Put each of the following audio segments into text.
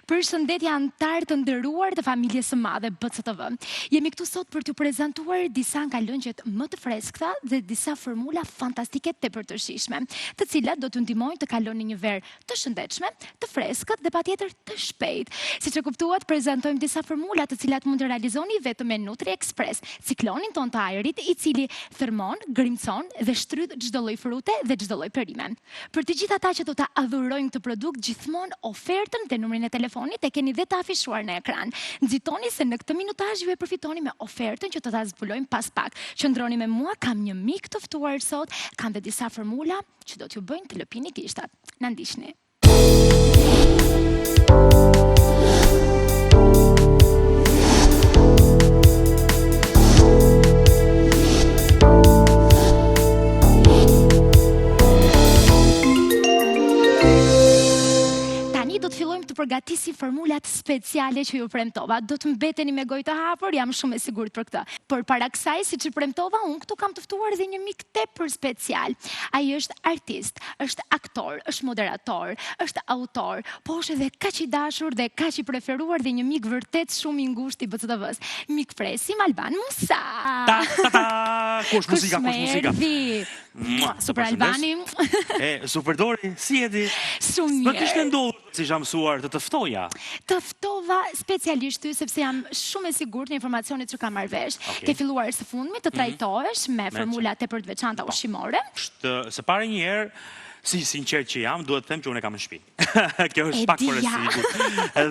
Përshëndetje antar të nderuar të familjes së madhe BCTV. Jemi këtu sot për t'ju prezantuar disa nga lëngjet më të freskëta dhe disa formula fantastike tepër të shijshme, të cilat do t'ju ndihmojnë të kaloni një verë të shëndetshme, të freskët dhe patjetër të shpejt. Siç e kuptuat, prezantojmë disa formula të cilat mund të realizoni vetëm me Nutri Express, ciklonin ton të ajrit i cili thërmon, grimcon dhe shtrydh çdo lloj frute dhe çdo lloj perime. Për të gjithë ata që do ta adhurojnë këtë produkt, gjithmonë ofertën dhe numrin e telefonit e keni dhe të afishuar në ekran. Nxitoni se në këtë minutazh ju e përfitoni me ofertën që do ta zbulojmë pas pak. Qëndroni me mua, kam një mik të ftuar sot, kam dhe disa formula që do t'ju bëjnë të lëpini gishtat. Na ndiqni. Përgatisi formulat speciale që ju premtova. Do të mbeteni me gojë të hapur, jam shumë e sigurt për këtë. Por para kësaj, siç ju premtova, unë këtu kam të ftuar dhe një mik tepër special. Ai është artist, është aktor, është moderator, është autor, po është edhe kaq i dashur dhe kaq i preferuar dhe një mik vërtet shumë i ngushtë i BCTV-s. Mik presim Alban Musa. Ta ta ta. Kush muzika, kush muzika. Super Albani. Super Dori, si jeti? Shumë mirë. Më kishte ndodhur si jam mësuar të ftoja. Të ftova specialisht ty sepse jam shumë e sigurt në informacionet që kam marrë vesh. Ke filluar së fundmi të trajtohesh me formula tepër të veçanta ushqimore. Së pari një herë, si sinqert që jam, duhet të them që unë e kam në shtëpi. Kjo është pak për sigur.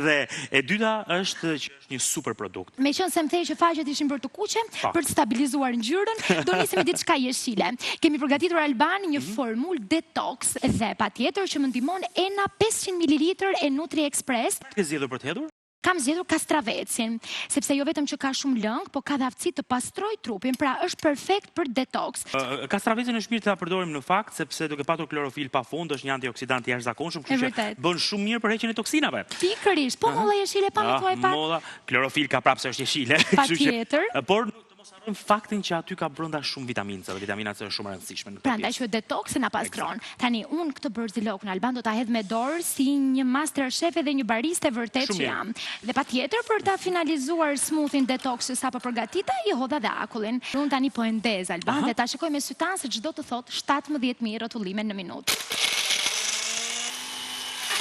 Dhe e dyta është që është një super produkt. Meqenëse se më thej që faqet ishin për të kuqe, për të stabilizuar ngjyrën, do nisim me diçka jeshile. Kemi përgatitur Alban një formulë detox dhe patjetër që më ndihmon Ena 500 ml e Nutri Express. Ke zgjedhur për të hedhur? Kam zgjedhur kastravecin, sepse jo vetëm që ka shumë lëng, po ka dhe aftësi të pastroj trupin, pra është perfekt për detox. Kastravecin është mirë të ta përdorim në fakt, sepse duke patur klorofil pafund, është një antioksidant i jashtëzakonshëm, kështu që bën shumë mirë për heqjen e toksinave. Pikërisht, po molla jeshile pa më thuaj pak. Molla, klorofil ka prapë se është jeshile, patjetër. Por mos harrojmë faktin që aty ka brenda shumë vitaminë, dhe vitaminat është shumë e rëndësishme në prandaj që detox na pastron. Tani unë këtë bërëzilok në Alban do ta hedh me dorë si një master chef dhe një bariste vërtet që jam. Dhe patjetër për ta finalizuar smoothie detox që sapo përgatita, i hodha dhe akullin. Unë tani po e ndez Alban dhe ta shikoj me sytan se çdo të thot 17.000 rrotullime në minutë.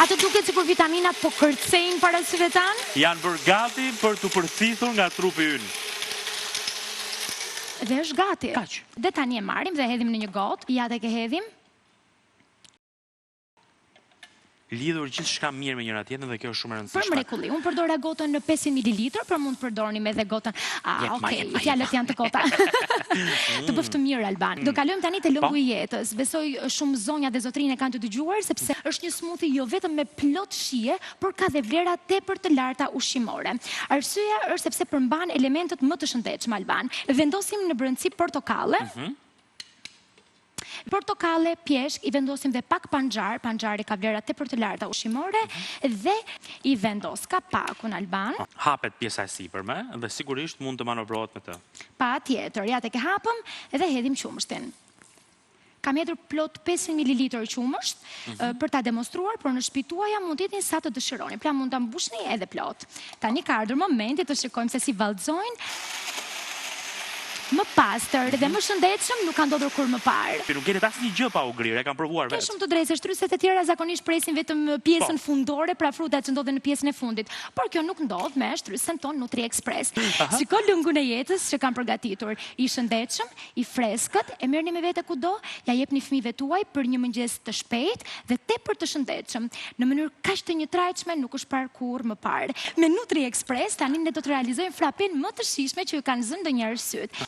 Ato duket sikur vitaminat po kërcejnë para syve tan? Janë bërë gati për të përthithur nga trupi ynë. Dhe është gati. Kaq. Dhe tani e marrim dhe hedhim në një gotë. Ja tek e hedhim. Lidhur gjithçka mirë me njëra tjetrën dhe kjo është shumë e rëndësishme. Për mrekulli, unë përdora gotën në 500 ml, por mund të përdorni edhe gotën. Fjalët janë të kota. Të bëftë të mirë Alban. Do kalojmë tani te lëngu i jetës. Besoj shumë zonja dhe zotrinë kanë të dëgjuar sepse është një smoothie jo vetëm me plot shije, por ka dhe vlera tepër të larta ushqimore. Arsyeja është sepse përmban elementet më të shëndetshëm Alban. Vendosim në brendësi portokalle. Portokale, pjeshk, i vendosim dhe pak panxar, panxari ka vlera tepër të larta ushqimore dhe i vendos kapakun Alban. Hapet pjesa e sipërme dhe sigurisht mund të manovrohet me të. Patjetër, ja tek e hapëm dhe hedhim qumshtin. Kam hedhur plot 500 ml qumësht për ta demonstruar, por në shtëpi tuaja mund të hedhni sa të dëshironi. Pra mund ta mbushni edhe plot. Tani ka ardhur momenti të shikojmë se si vallëzojnë. Më pastër dhe më shëndetshëm nuk ka ndodhur kur më parë. Nuk gjetet asnjë gjë pa u grirë, e kam provuar vetë. Ke shumë të drejtë, se shtryset e tjera zakonisht presin vetëm pjesën fundore, pra frutat që ndodhen në pjesën e fundit. Por kjo nuk ndodh me shtrysën ton Nutri Express. Shiko lëngun e jetës që kam përgatitur. I shëndetshëm, i freskët, e merrni me vete kudo, ja jepni fëmijëve tuaj për një mëngjes të shpejtë dhe tepër të shëndetshëm. Në mënyrë kaq të njëtrajtshme nuk është parë kurrë më parë. Me Nutri Express tani ne do të realizojmë frapen më të shijshme që ju kanë zënë ndonjëherë syt.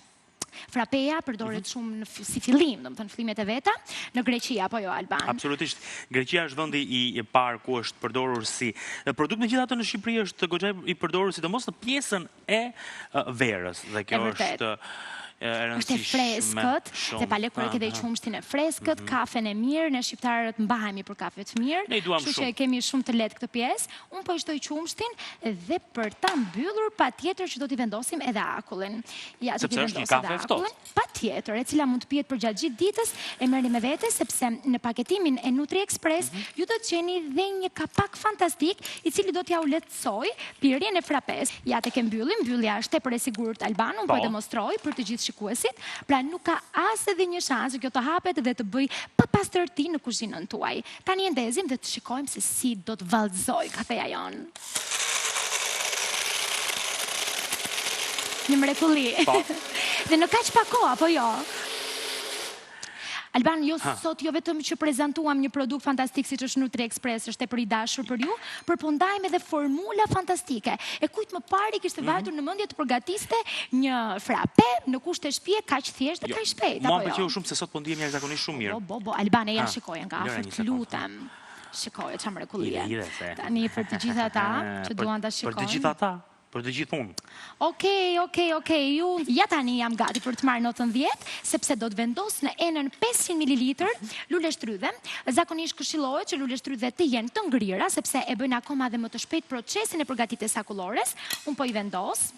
Frapeja përdoret shumë si fillim, domethënë fillimet e veta në Greqi apo jo Alban? Absolutisht. Greqia është vendi i parë ku është përdorur si produkt, megjithatë në Shqipëri është goxha i përdorur sidomos në pjesën e verës dhe kjo është është e freskët, dhe pa lekuar edhe qumshtin e freskët, kafen e mirë, ne shqiptarët mbahemi për kafe të mirë, kështu që e kemi shumë të lehtë këtë pjesë. Unë po i shtoj qumshtin dhe për ta mbyllur patjetër që do t'i vendosim edhe akullin. Ja, do t'i vendosim edhe akullin. Patjetër, e cila mund të pihet përgjatë gjithë ditës, e merrni me vete sepse në paketimin e Nutri Express ju do të gjeni dhe një kapak fantastik i cili do t'ja u lehtësoj pirjen e frapes. Ja, tek e mbyllja është tepër e sigurt Alban, unë po e demonstroj për të gjithë shikuesit, pra nuk ka as edhe një shans që kjo të hapet dhe të bëj pa pastërti në kuzhinën tuaj. Tani e ndezim dhe të shikojmë se si do të vallëzoj kafeja jonë. Një mrekulli. Dhe në kaq pak kohë, apo jo? Alban, sot jo vetëm që prezentuam një produkt fantastik si që është Nutri Express, është tepër i dashur për ju, por po ndajmë edhe formula fantastike. E kujt më pari kishte vajtur në mendje të përgatiste një frape në kushte shtëpie kaq thjesht dhe kaq shpejt, apo jo? Mua më pëlqeu shumë se sot po ndihem jashtëzakonisht shumë mirë. Po, Alban, ja shikoj nga afër, të lutem. Shikoj çfarë mrekullie. Tani për të gjithë ata që duan ta shikojnë. Për të gjithë ata. Për të gjithë unë. Okej, ja tani jam gati për të marrë notën 10, sepse do të vendos në enën 500 ml lule shtrydhe. Zakonisht këshillohet që lule shtrydhe të jenë të ngrira, sepse e bëjnë akoma dhe më të shpejt procesin e përgatitjes akullores. Unë po i vendos.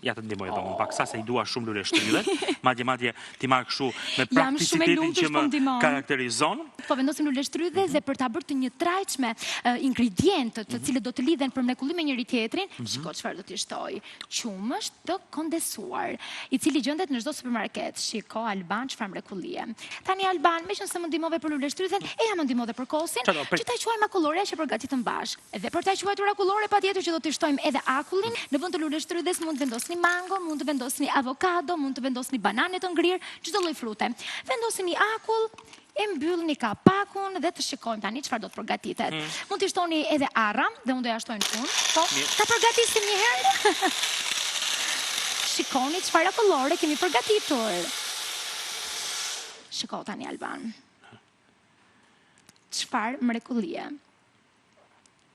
Ja të ndihmoj edhe unë pak sa se i dua shumë lule shtrydhe. Madje ti marr kështu me praktikitetin që më karakterizon. Po vendosim lule shtrydhe dhe për ta bërë të njëtrajtshme ingredientët të cilët do të lidhen për mrekullim me njëri tjetrin, shiko çfarë do t'i shtoj. Qumësht të kondensuar, i cili gjendet në çdo supermarket. Shiko Alban çfarë mrekullie. Tani Alban, meqense më ndihmove për lule shtrydhen, ja më ndihmove për kosin, që ta quajmë akullore që përgatitëm bashkë. Dhe për ta quajtur akullore patjetër që do t'i shtojmë edhe akullin. Në vend të lule shtrydhes mund vendosni mango, mund të vendosni avokado, mund të vendosni banane të ngrirë, çdo lloj frute. Vendosni akull, e mbyllni kapakun dhe të shikojmë tani çfarë do të përgatitet. Mund t'i shtoni edhe arra, dhe unë do ja shtoj në fund. Po, ta përgatisim një herë. Shikoni çfarë akullore kemi përgatitur. Shiko tani Alban. Çfarë mrekullie.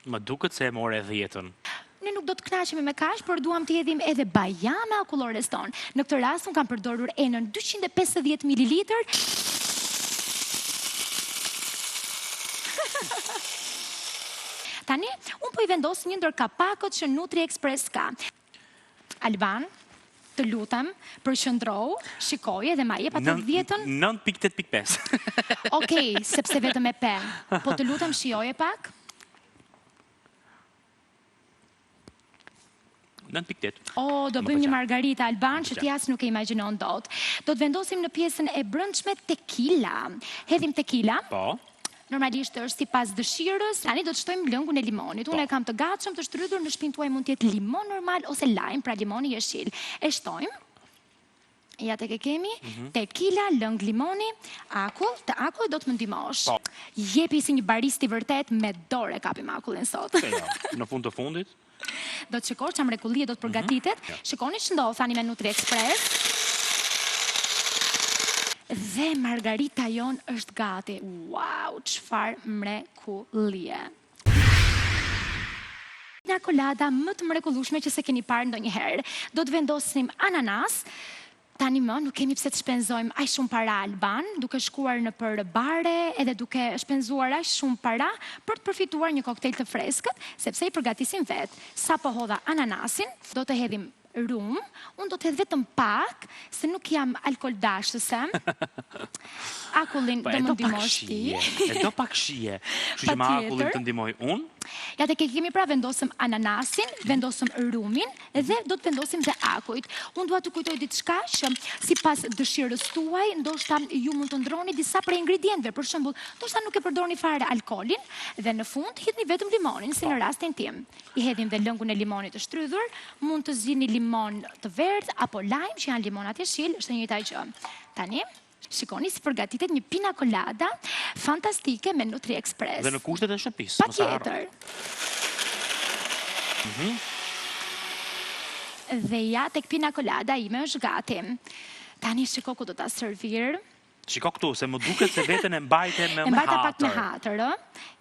Më duket se e more 10-ën. Ne nuk do të kënaqemi me kaq, por duam të hedhim edhe bajame akullores ton. Në këtë rast unë kam përdorur enën 250 ml. Tani, unë po i vendos një ndër kapakët që Nutri Express ka. Alban, të lutem, përqëndrou, shikoje dhe ma jep atë 10-ën. 9.8.5. Okej, sepse vetëm e pe. Po të lutem, shijoje pak. 9.8. Do bëjmë një margarita Alban që ti as nuk e imagjinon dot. Do të vendosim në pjesën e brendshme tequila. Hedhim tequila. Po. Normalisht është sipas dëshirës. Tani do të shtojmë lëngun e limonit. Unë e kam të gatshëm të shtrydhur, në shtëpinë tuaj mund të jetë limon normal ose lime, pra limoni jeshil. E shtojmë. Ja tek e kemi, tequila, lëng limoni, akull, të akull do të më ndihmosh. Jepi si një barist i vërtet, me dorë kapim akullin sot. Në fund të fundit. Do të shikosh çfarë mrekullie do të përgatitet. Shikoni ç'ndodh tani me Nutri Express. Dhe margarita jon është gati. Wow, çfarë mrekullie. Pina colada më të mrekullueshme që se keni parë ndonjëherë. Do të vendosim ananas. Tani më nuk kemi pse të shpenzojmë aq shumë para Alban, duke shkuar në për bare edhe duke shpenzuar aq shumë para për të përfituar një koktejl të freskët, sepse i përgatisim vetë. Sa po hodha ananasin, do të hedhim rum, unë do të hedh vetëm pak, se nuk jam alkool dashëse. Akullin do më ndihmosh ti. E do pak shije. Kështu që me akullin të ndihmoj unë. Ja tek e kemi pra vendosëm ananasin, vendosëm rumin dhe do të vendosim dhe akujt. Unë dua të kujtoj diçka që sipas dëshirës tuaj, ndoshta ju mund të ndroni disa prej ingredientëve, për shembull, ndoshta nuk e përdorni fare alkoolin dhe në fund hidhni vetëm limonin, si në rastin tim. I hedhim dhe lëngun e limonit të shtrydhur, mund të zgjidhni limon të verdh apo lime, që janë limonat jeshil, është e njëjta gjë. Tani shikoni si përgatitet një pina colada fantastike me Nutri Express. Dhe në kushtet e shtëpisë. Patjetër. Dhe ja tek pina colada ime është gati. Tani shiko ku do ta servir. Shiko këtu, se më duket se veten e mbajte me E mbajta pak me hatër. hatër,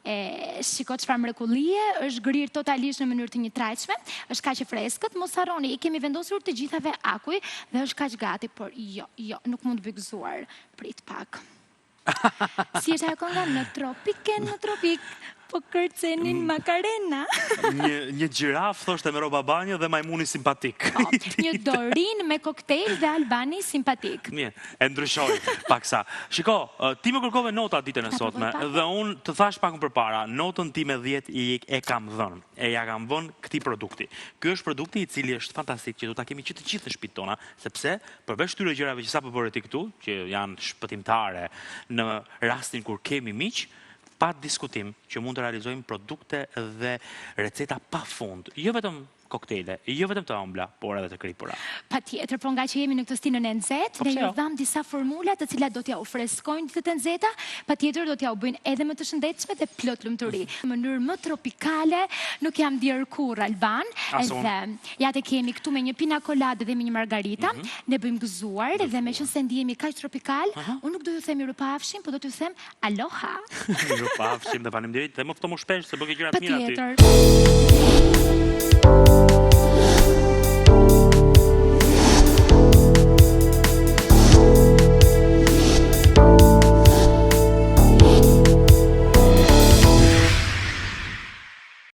ë? Shiko çfarë mrekullie, është grirë totalisht në mënyrë të njëtrajtshme, është kaq e freskët, mos harroni, i kemi vendosur të gjithave akuj dhe është kaq gati, por jo, nuk mund të bëj gëzuar. Prit pak. Si është ajo kënga në tropik, po kërcenin makarena. Një gjiraf thoshte me roba banjo dhe majmuni simpatik. Një dorin me koktejl dhe albani simpatik. Mirë, e ndryshoj paksa. Shiko, ti më kërkove nota ditën e sotme dhe unë të thash pak më përpara, notën time 10 e kam dhënë. E ja kam vënë këtij produkti. Ky është produkti i cili është fantastik që do ta kemi që të gjithë në shtëpitë tona, sepse përveç këtyre gjërave që sapo bëre ti këtu, që janë shpëtimtare në rastin kur kemi miq, pa diskutim që mund të realizojmë produkte dhe receta pa fund. Jo vetëm koktejle, jo vetëm të ëmbla, por edhe të kripura. Patjetër, por nga që jemi në këtë stinën e nxehtë, ne ju dham disa formula të cilat do t'ja u freskojnë ditët e nxehta, patjetër do t'ja u bëjnë edhe më të shëndetshme dhe plot lumturi. Në mënyrë më tropikale, nuk jam ndier kurr alban, edhe ja te kemi këtu me një pina colada dhe me një margarita, ne bëjmë gëzuar dhe meqense ndihemi kaq tropikal, unë nuk do ju them mirupafshim, por do t'ju them aloha. Mirupafshim dhe faleminderit dhe më fto më shpesh se bëke gjëra të mira aty. Patjetër.